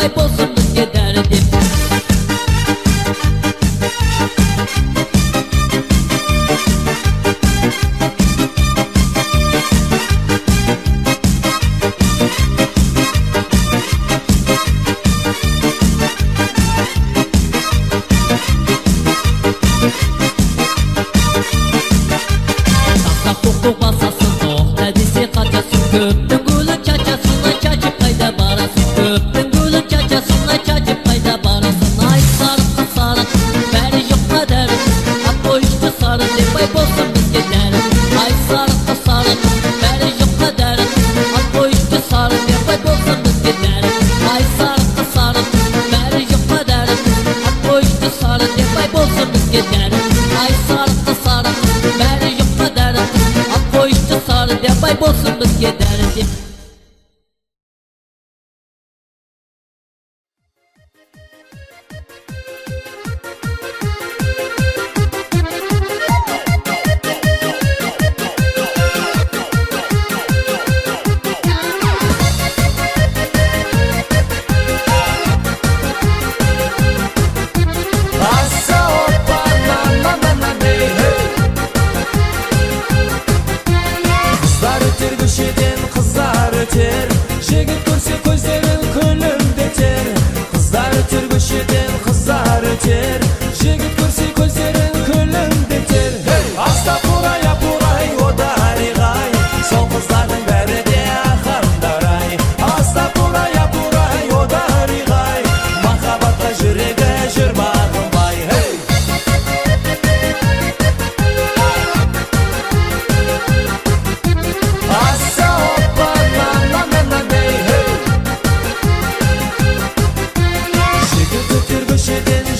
bay bo'lsin bizga dardim. Bay bo'lsin bizga dardim. Kızlar öter, jigit ko'rsa ko'zlarin kulimdeter. Kızlar öter go'shidan kızlar öter, jigit ko'rsa ko'zlarin kulimdeter. Hey, asta puraya puray odari g'ay, son kızların bari de hamdaray. Asta puraya puray odari g'ay, mahabbatga yuragi jurmag'im bay. Hey,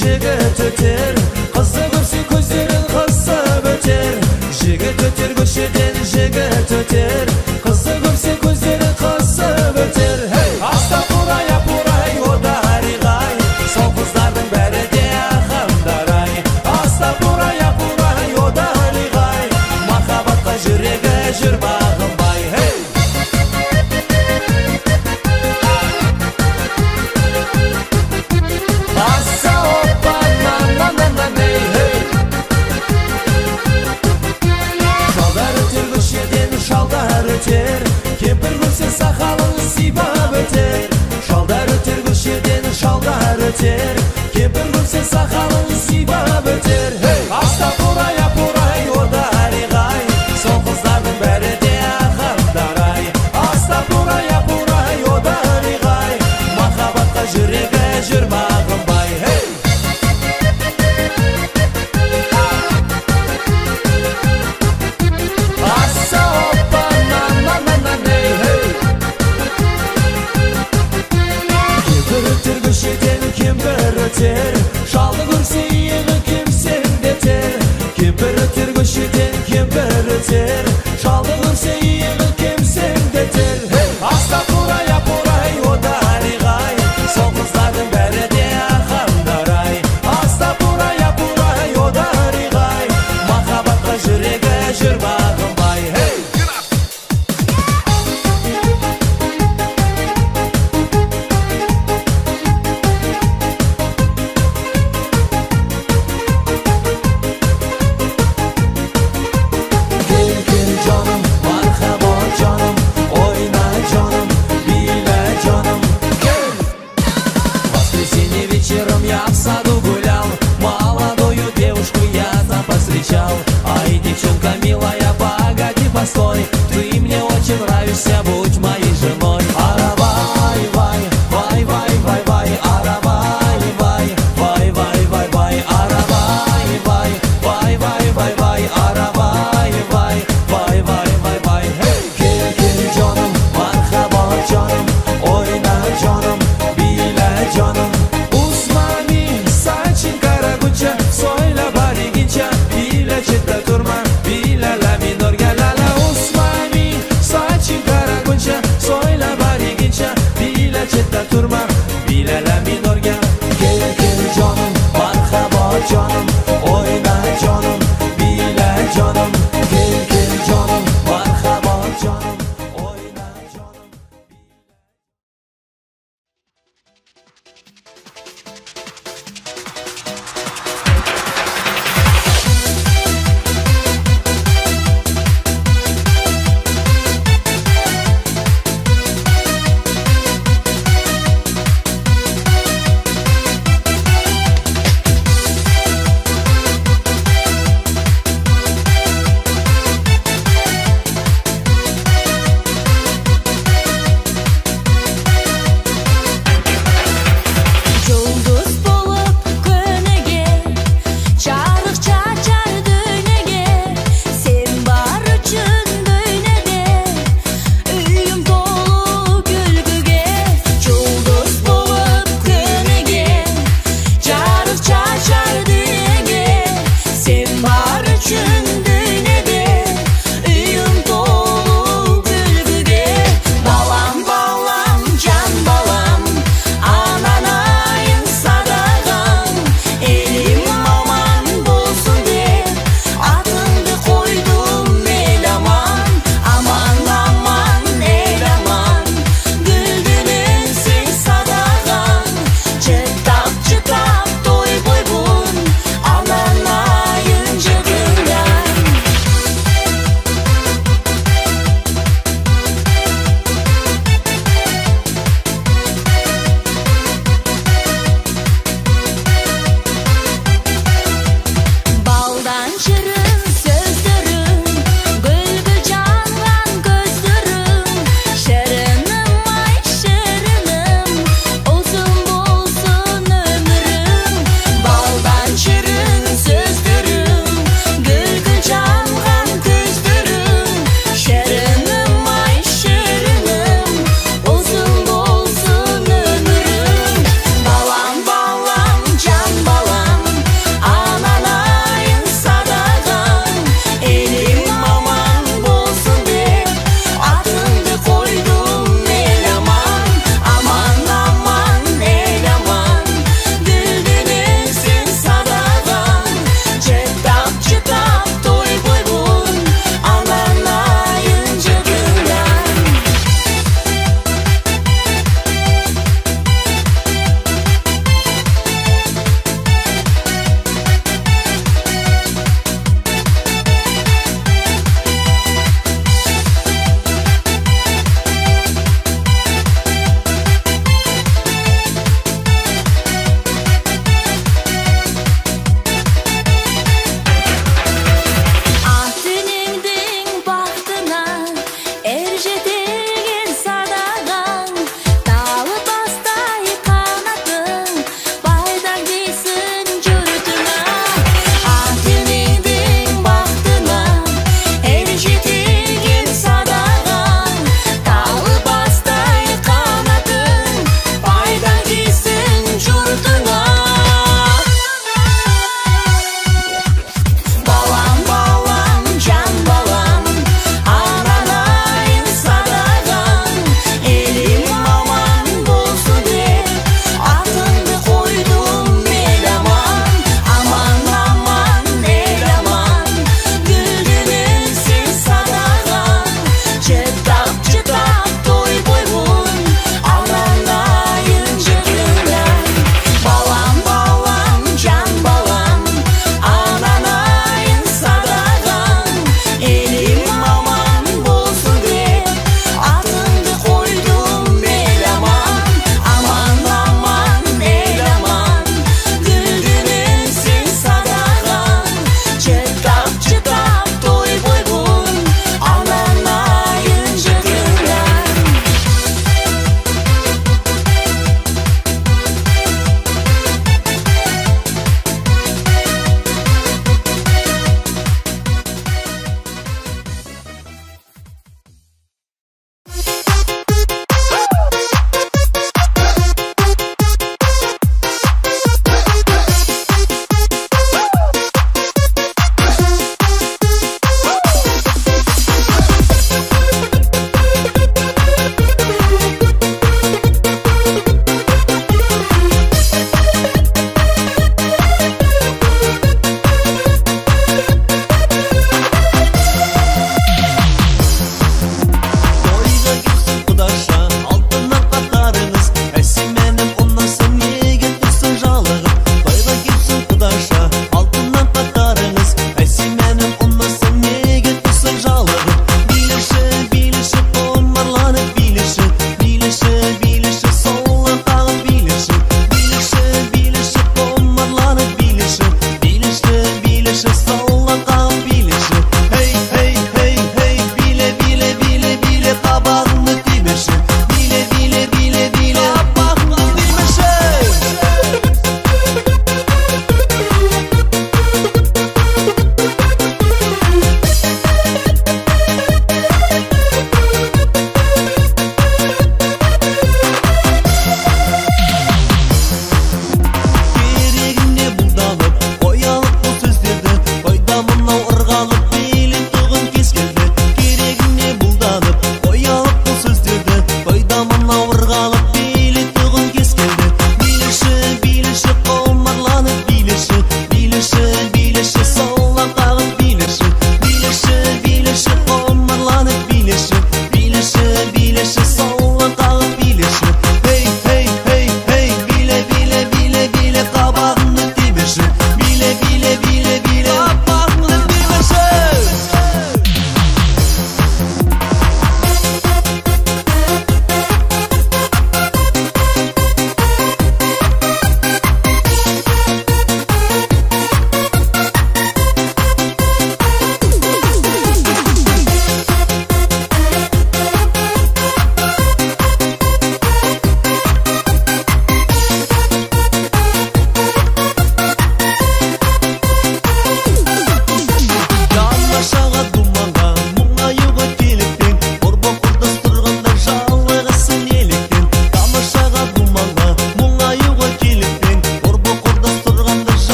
jigit öter, kızı görse gözlerin kızıp öter. Jigit öter go'shidan jigit öter, kızı görse gözlerin kızıp öter. Hey, asta puraya puray odari g'ay, son kızların bari de hamdaray. Asta puraya puray odari g'ay, mahabbatga yuragi jurmag'im bay. Hey, kempir gülse sakalın sibab öter. Şaldar öter gülşeden şaldar öter, kempir gülse sakalın sibab öter. Hey, asta puraya puray odari g'ay, son kızların bari de hamdaray. Asta puraya puray odari g'ay, mahabbatga yuragi jurmag'im bay. Hey, kempir öter, şaldı görse yig'i kimsen deter. Kempir öter go'shidan kempir öter, şaldı görse yig'i kimsen deter. Hey, asta puraya puray odari g'ay, son kızların bari de hamdaray. Asta puraya puray odari g'ay, mahabbatga yuragi jurmag'im bay. Hey, я в саду гулял, молодую девушку я там повстречал. Ай, девчонка милая, погоди, постой, ты мне очень нравишься, будь моей женой. Аравай, вай, вай, вай, вай, вай, аравай, вай, вай, вай, вай, вай, аравай, вай, вай, вай, вай, вай, аравай, вай, вай, вай, вай, вай. Кел, кел, canım, marhaba canım, oyna canım, bile canım. Soyla bari gincha, bile chetta turma, bile la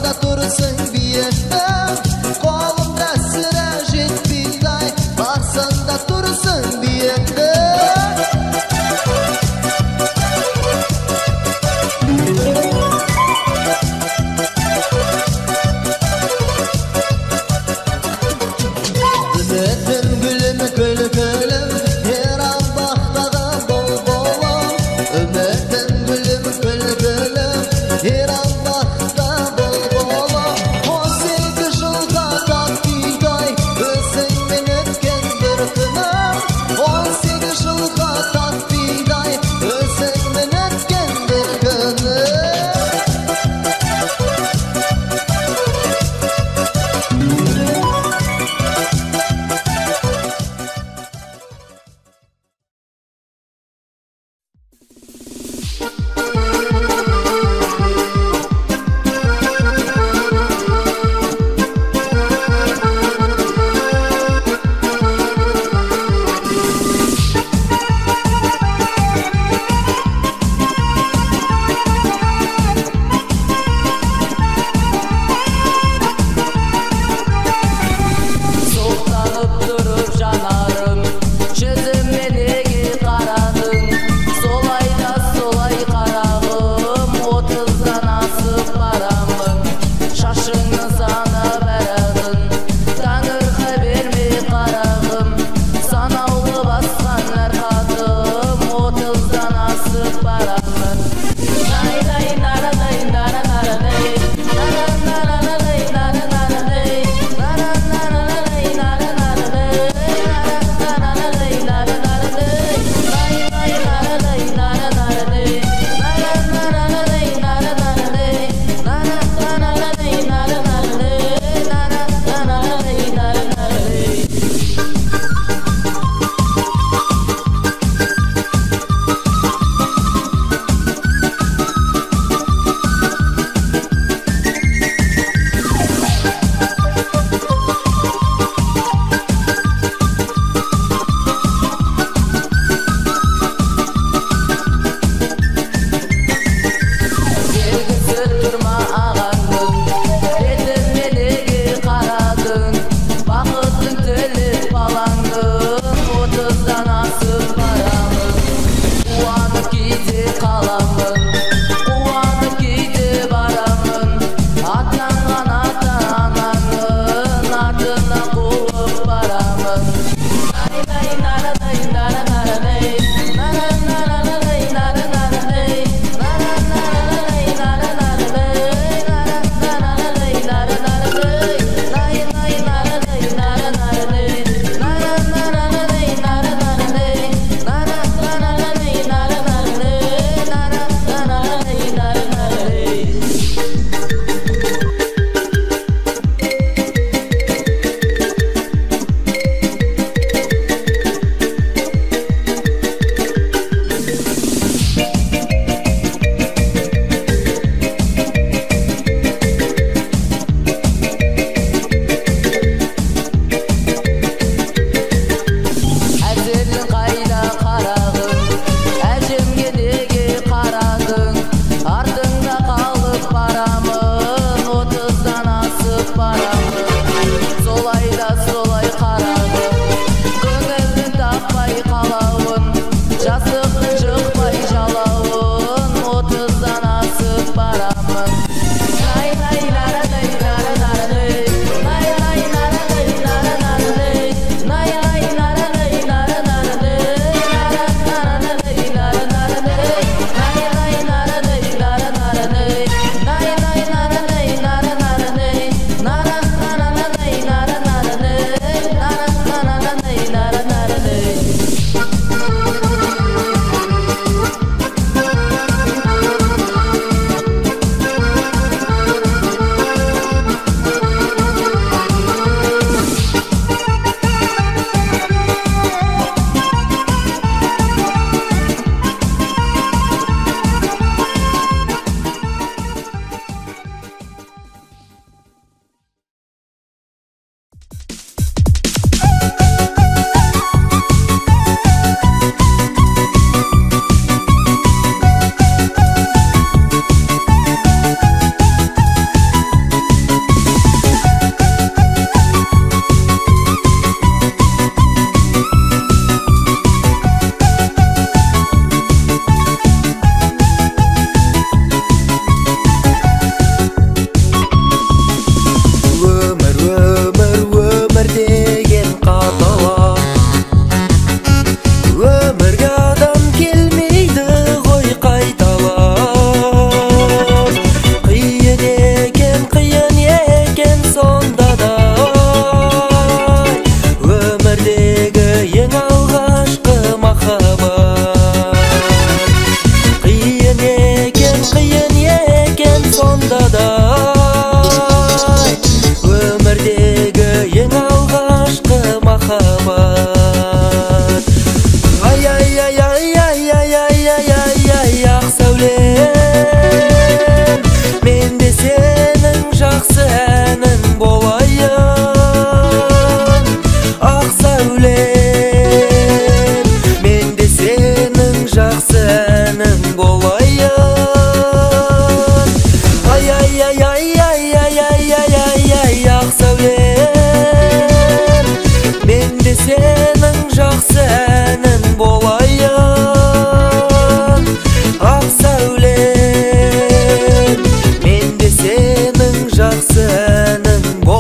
da dursun bir yerde, kolumda sıra jetbitay, varsan da dursun bir yerde. Ümetim gülüm gül gülüm, her an baktada bol bolum. Ümetim gülüm gül gülüm, her an baktada bol bolum. O sevgi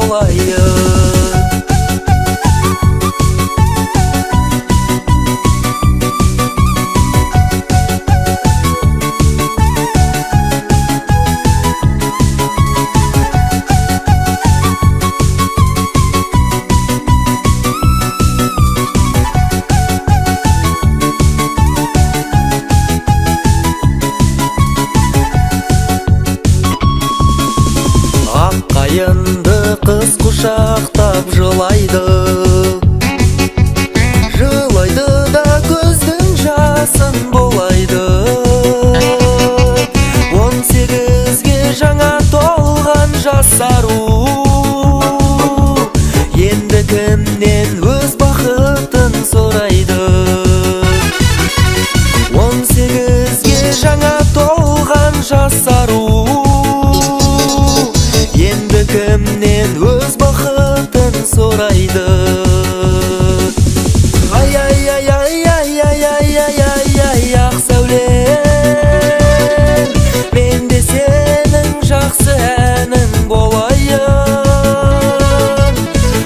болайын. Қайынды қыз құшақтап жылайды, жылайды да көздің жасын болайды. 18-ге жаңа толған жас ару, енді кімнен өз бақытын сұрайды. 18-ге жаңа толған жас ару, енді кімнен өз бақытын сұрайды. Ай-ай-ай-ай-ай-ай-ай-ай-ай, ақ сәулем, мен де сенің жақсы әнің болайын.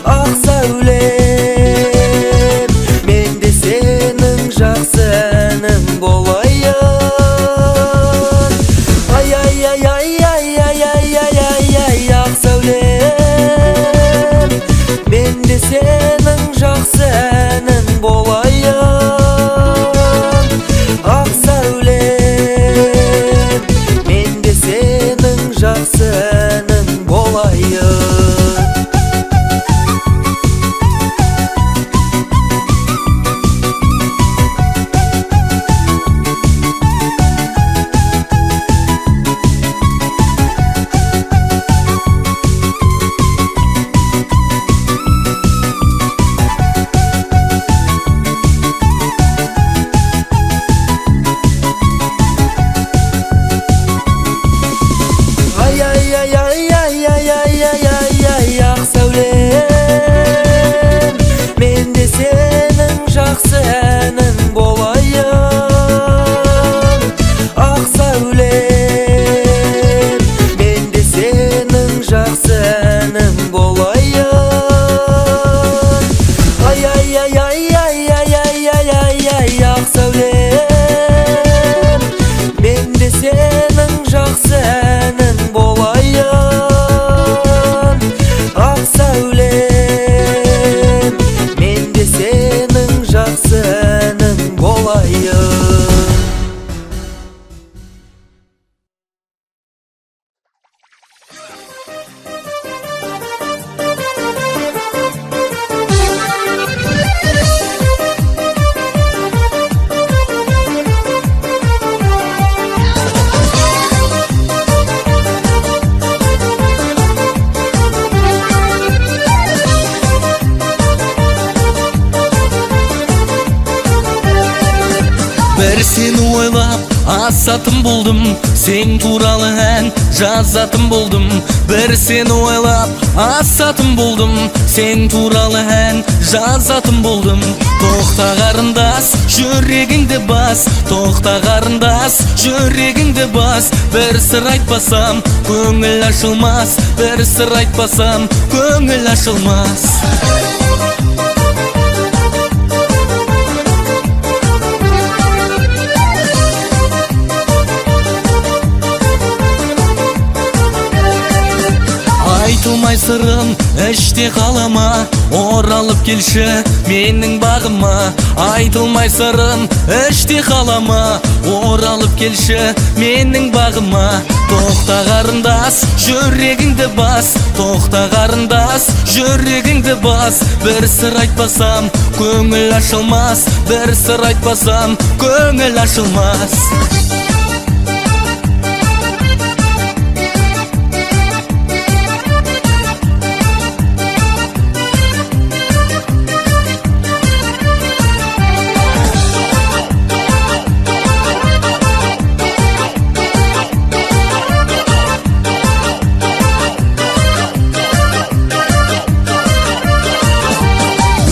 Ақ сәулем, мен де сенің жақсы әнің болайын. Ай-ай-ай-ай-ай-ай-ай-ай, ақ сәулем, мен де сенің жақсы әнің болайын. Ақ сәулем, мен де сенің жақсы әнің болайын. Ай-ай-ай-ай-ай-ай-ай-ай, ақ сәулем, мен де сенің жақсы әнің болайын. Ақ сәулем, мен де сенің жақсы әнің болайын. Ай-ай-ай-ай-ай-ай-ай-ай, ақ сәулем, мен де сенің жақсы әнің болайын. Ақ сәулем, мен де сенің жақсы әнің болайын. Бір сені ойлап асатын болдым, сен туралы ән жазатын болдым. Бір сені ойлап асатын болдым, сен туралы ән жазатын болдым. Тоқта қарындас, жүрегіңді бас, тоқта қарындас, жүрегіңді бас. Бір сыр айтпасам, көңіл ашылмас, бір сыр айтпасам, көңіл ашылмас. Айтылмай сырым іште қалама, оралып келші менің бағыма. Айтылмай сырым іште қалама, оралып келші менің бағыма. Тоқта қарындас, жүрегіңді бас, тоқта қарындас, жүрегіңді бас. Бір сыр айтпасам, көңіл ашылмас, бір сыр айтпасам, көңіл ашылмас.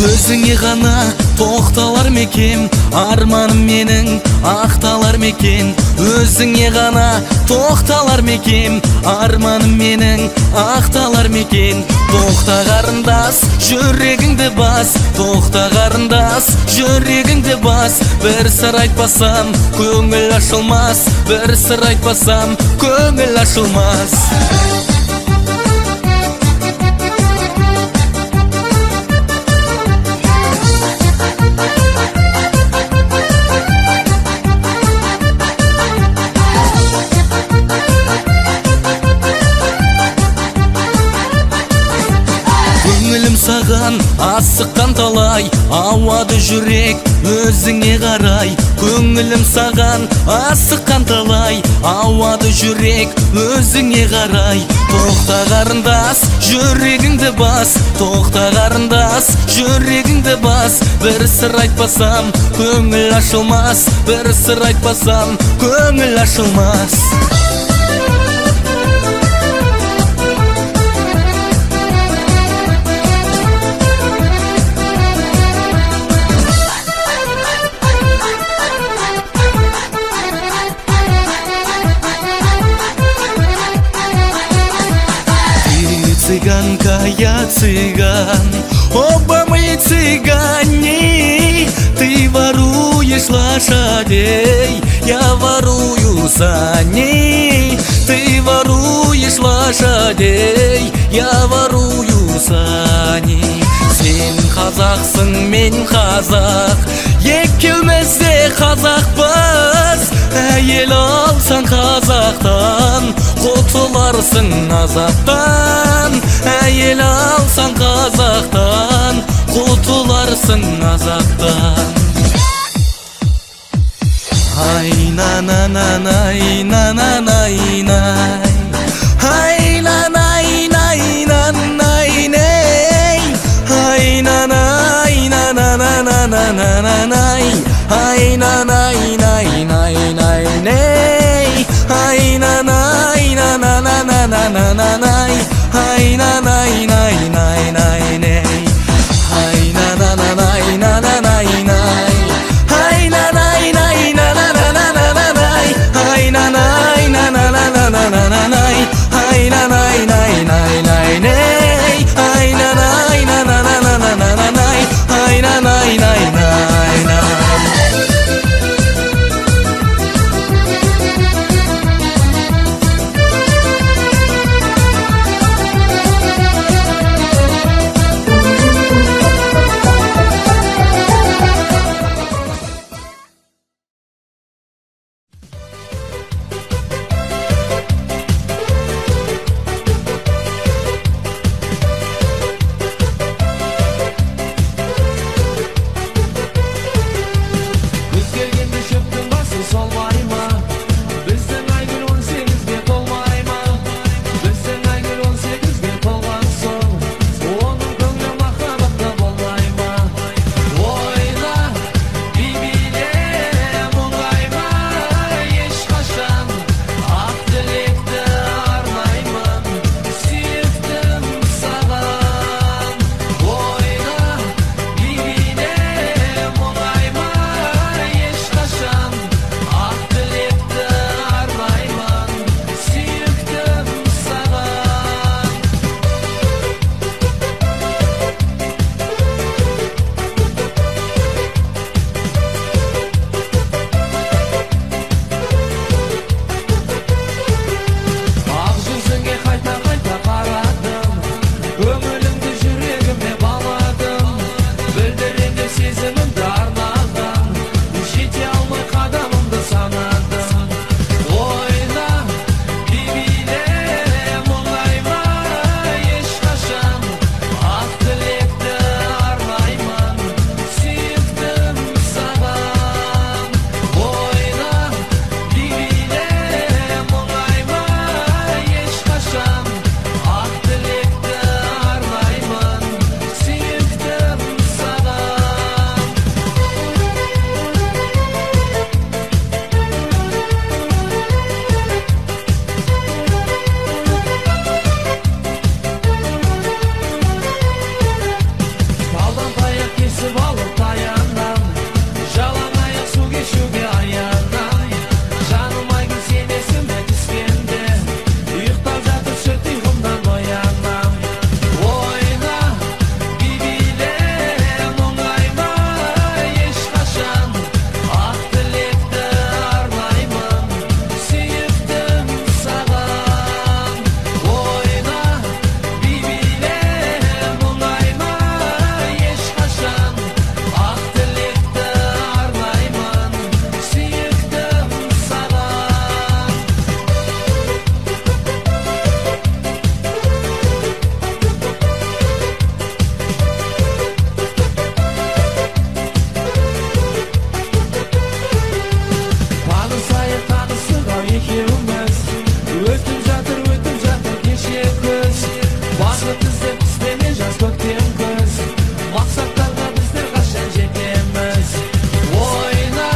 Өзіңе ғана тоқталар мекен, арманым менің ақталар мекен. Өзіңе ғана тоқталар мекен, арманым менің ақталар мекен. Тоқта қарындас, жүрегіңді бас. Тоқта қарындас, жүрегіңді бас. Bir sır айтпасам, көңіл ашылмас. Bir sır айтпасам, көңіл ашылмас. Көңілім саған асыққан талай, ауады жүрек өзіңе қарай. Көңілім саған асыққан талай, ауады жүрек өзіңе қарай. Тоқта қарындас, жүрегіңді бас. Тоқта қарындас, жүрегіңді бас. Bir sır айтпасам, көңіл ашылмас. Bir sır айтпасам, көңіл ашылмас. Цыганка, я цыган, оба мы цыгане. Ты воруешь лошадей, я ворую саней. Ты воруешь лошадей, я ворую саней. Сен қазақсың, мен қазақ, екеуміз де қазақпыз. Әйел алсаң қазақтан, құтыларсың азаптан. Әйел алсаң қазақтан, құтыларсың азаптан. Ай на-на-на-най, на-на-най-най. Ай на-най-най-най-най-най. Ай на-най, на-на-на-на-на-на-най. Ай на-най-най-най-най-най. Ай на-най, на-на-на-на-на-на-най. Ай на-най-най-най-най-най. Ай на-на-на-най-на-на-най-най. Ай на-най-най-най-на-на-на-на-най. Ай на-най-на-на-на-на-на-най. Ай на-най-най-най-най-най. Ай на-най-на-на-на-на-на-най. Ай на-най-най-най-най. бақыт іздеп іздеме жаз көктем күз мақсаттарға біздер қашан жетеміз ойна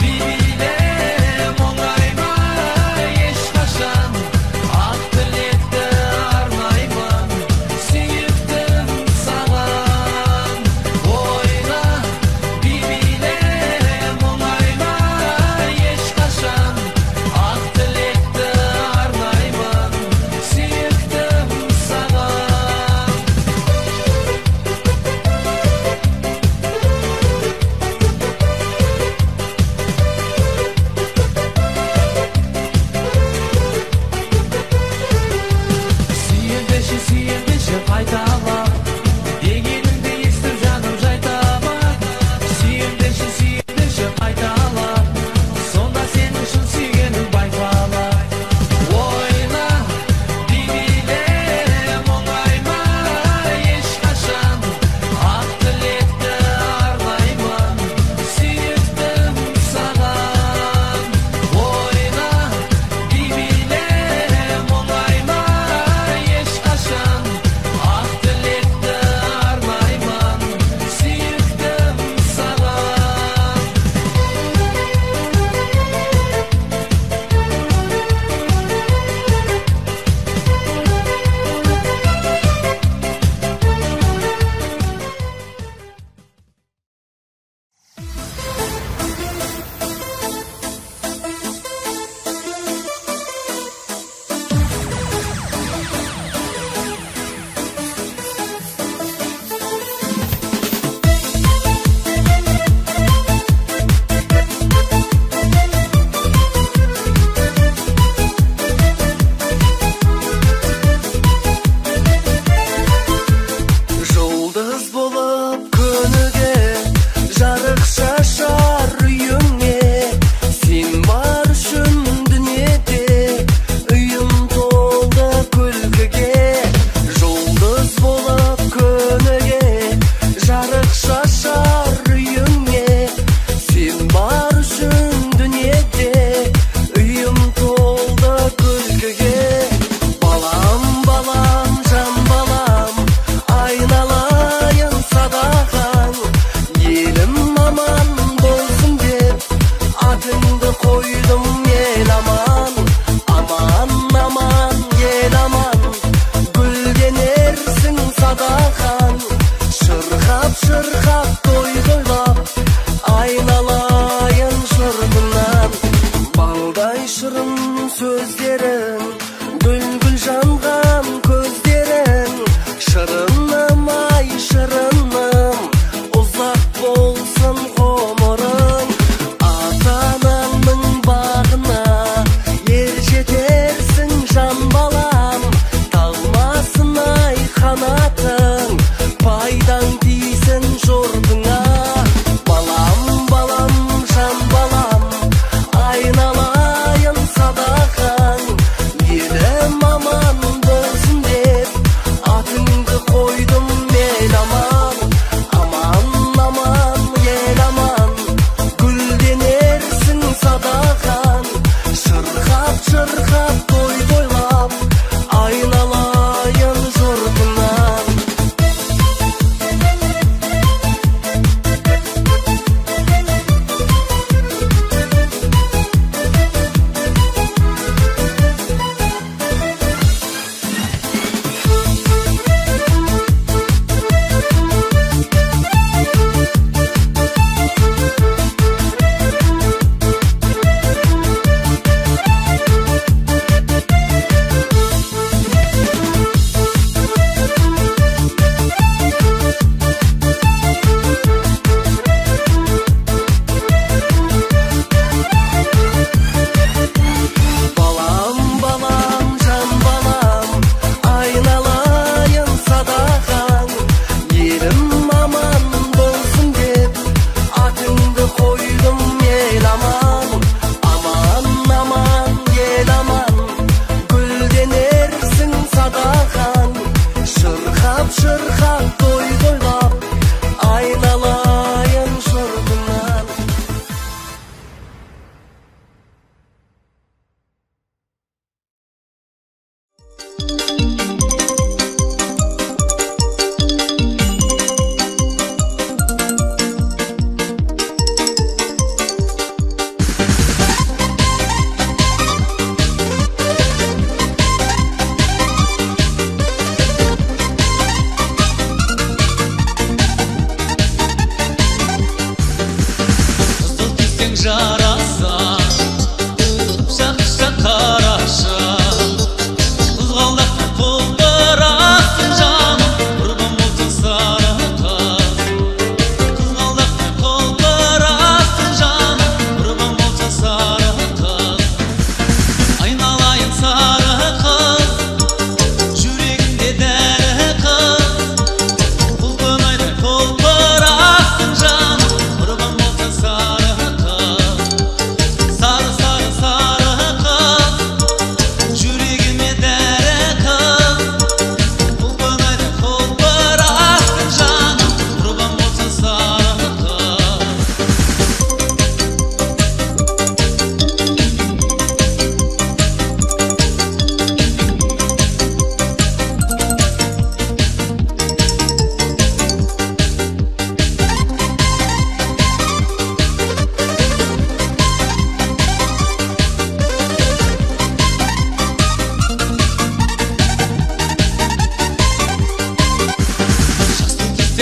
биле мұңайма ешқашан ақ тілекті арнаймын сүйіктім саған ойна биле мұңайма ешқашан ақ тілекті арнаймын сүйіктім саған сүйендеші қайталап дегеніңді естіп жаным жай табар сүйендеші қайталап сонда сенің шын сүйгенің байқалар ойна биле мұңайма ешқашан ақ тілекті арнаймын сүйіктім саған ойна биле мұңайма ешқашан ақ тілекті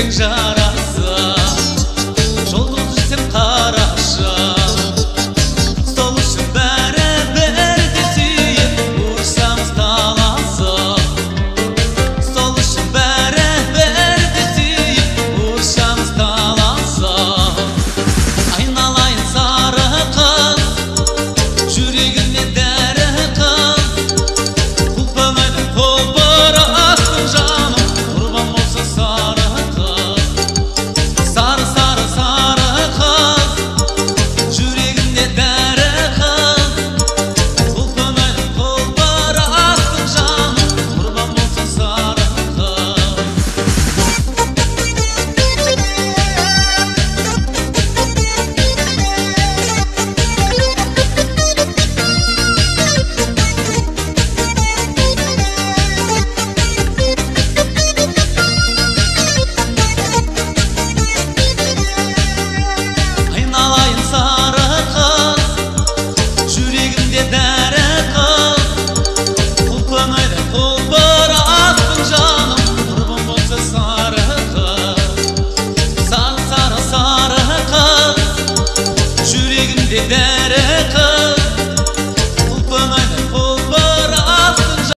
жүрегің жараса, жұлдыз жүрсем қараша, сол үшін бәрі-бірді сүйіп ұрсамыз таласа, сол үшін бәрі-бірді сүйіп ұрсамыз таласа. Айналайын сары қыз, жүрегіме дәрі қыз, құлпынайды қолбыры астың жаным, құрбан болсын сары қыз. Сары сары сары қыз, жүрегімде дәрі қыз, құлпынайды қолбыры астың жаным, құрбан болсын сары қыз. Айналайын сары қыз, жүрегімде дәрі қыз, құлпынайды қолбыры астың жаным, құрбан болсын сары қыз. Сары сары сары қыз, жүрегімде дәрі